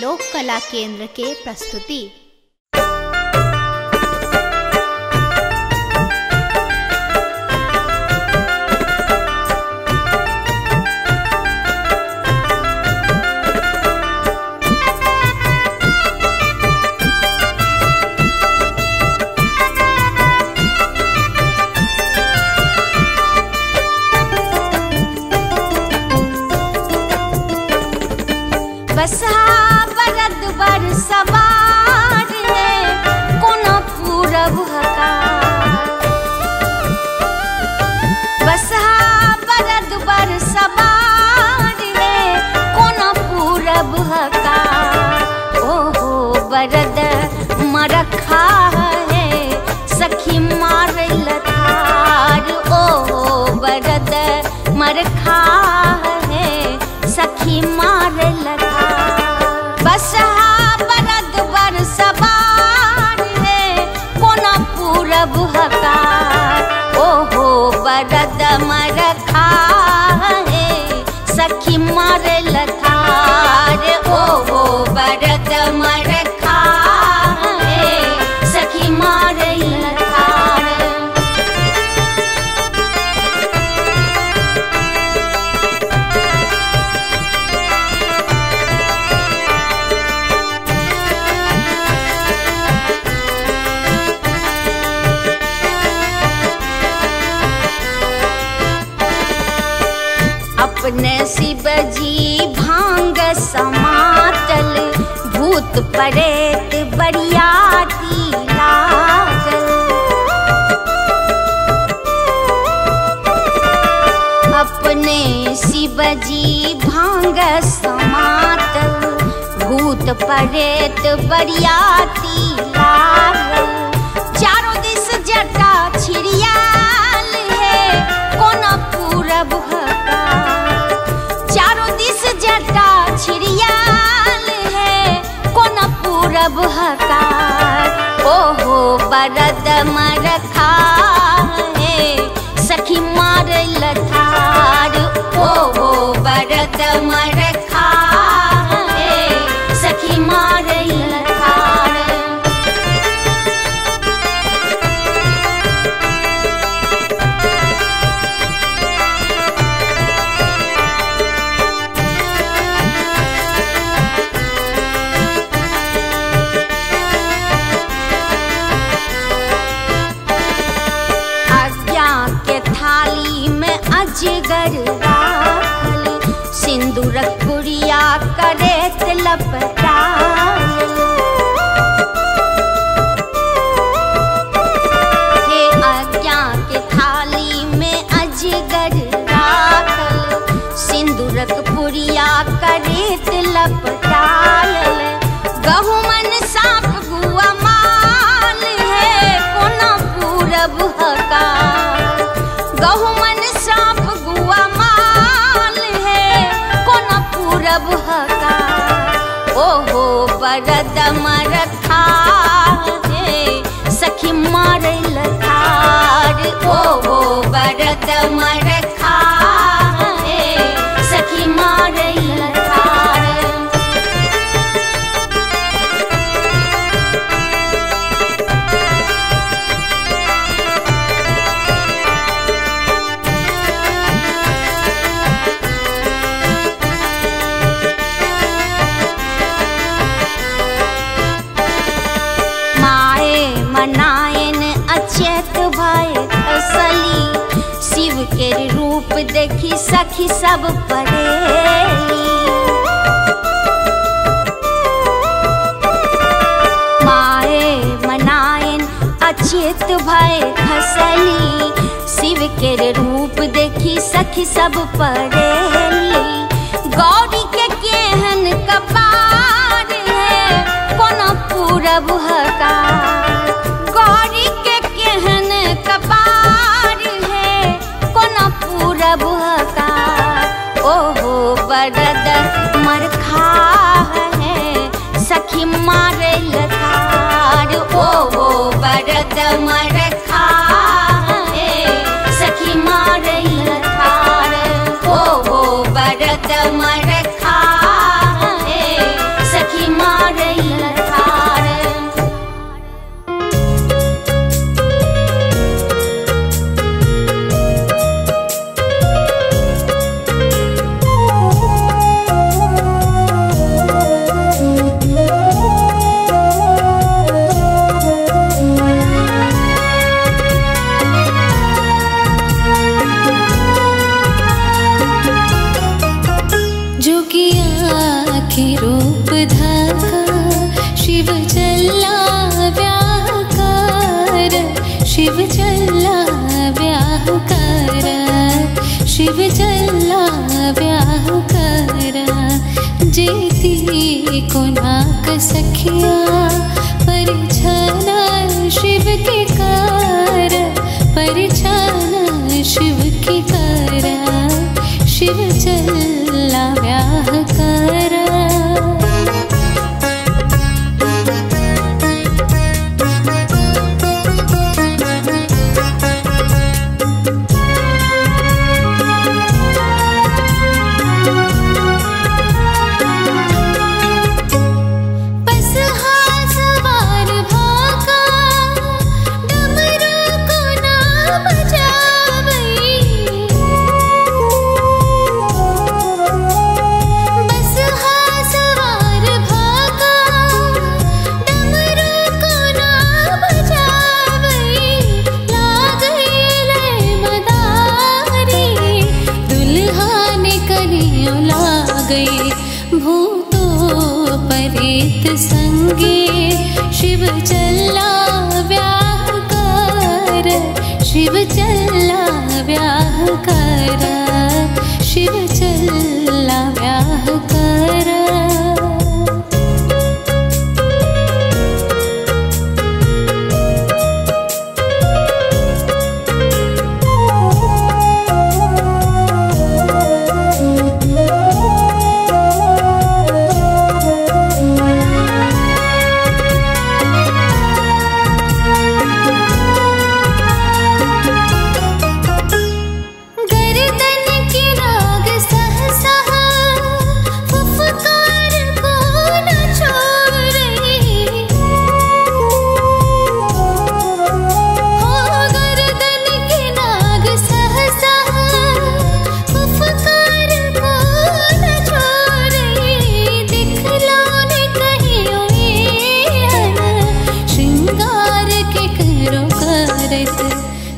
लोक कला केंद्र के प्रस्तुति। बसा बरद बर सवार है कोना पूरब हकार। बसा बरद बर सवार है कोना पूरब हकार। ओहो बरद मरखा है सखी मार लथार। ओहो बरद मरखा है सखी मार लथार। बसा बरद बर सवार है कोना पूरब हकार। ओहो बरद मरखा है सखी मार लथार। ओहो बरद मरखा है सखी मार लथार। अपने शिव जी भांग समातल भूत प्रेत बरियाती लागल। अपने शिव जी भांग समातल भूत प्रेत बरियाती लागल। चारों दिस जटा छिड़ियाल है कोना पूरब हकार। चारों दिस जटा छिड़ियाल है कोना पूरब हकार। ओहो बरद मरखा है सखी मार लथार। ओहो बरद मरखा है सखी मार लथार। अजगर राखल सिंदूर कुड़िया करे लपटाल। हे आज्ञा के थाली में अजगर राखल सिंदूर पुड़िया करे लपटाल। गहू मन सांप गुआ माल है कोना पूरब हकार। गहू मन सांप गुआ माल है कोना पूरब हकार। ओहो बरद मरखा है सखी मार लथार। ओहो बरद मरखा है सखी मार लथार। मनायन अचेत भय असली शिव के रूप देखी सखी सब परेली। माए मनायन अचेत भय असली शिव के रूप देखी सखी सब परेली। गौरी के केहन कपार है कोना पूरब हकार। गौरी के केहन कपार है कोना पूरब हकार। ओहो बरद मरखा है सखी मार लथार। ओहो बरद मरखा है सखी मार लथार। ओहो बरद मरखा है सखी जोगिया के रूप धाका शिव चला व्याह कर, शिव चला व्याह कर, शिव चला व्याह कर। जेती को नाक सखिया परिछाना शिव के कर, परिछाना शिव के कर, शिव चला व्याह कर। भूतो परेत संगे शिव चला व्याह कर, शिव चला व्याह कर, शिव चला व्याह कर।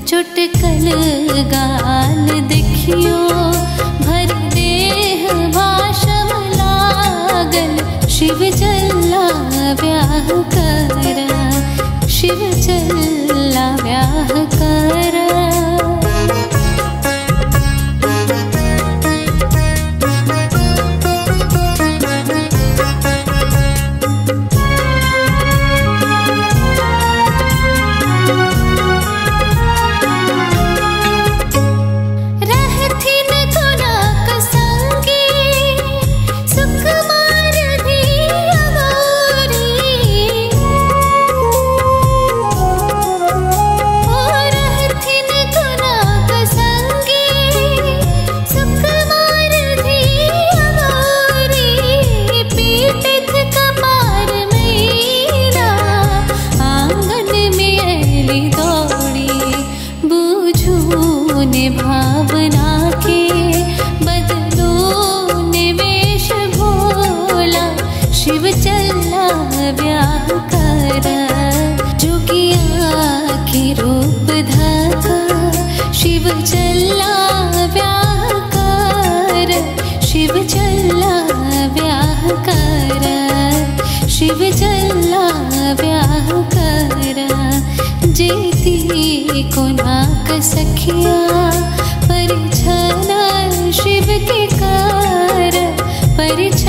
चुटकल गाल देखियो भर देह भाषम लागल, शिव चला व्याह कर, शिव चला व्याह कर। भावना के बदलो निवेश भोला, शिव चला व्याह कर। जोगिया के रूप धाका शिव चला व्याह कर, शिव चला व्याह कर, शिव चला व्याह कर। जेती को नाक सखिया परिछाना शिव के कर, परिछाना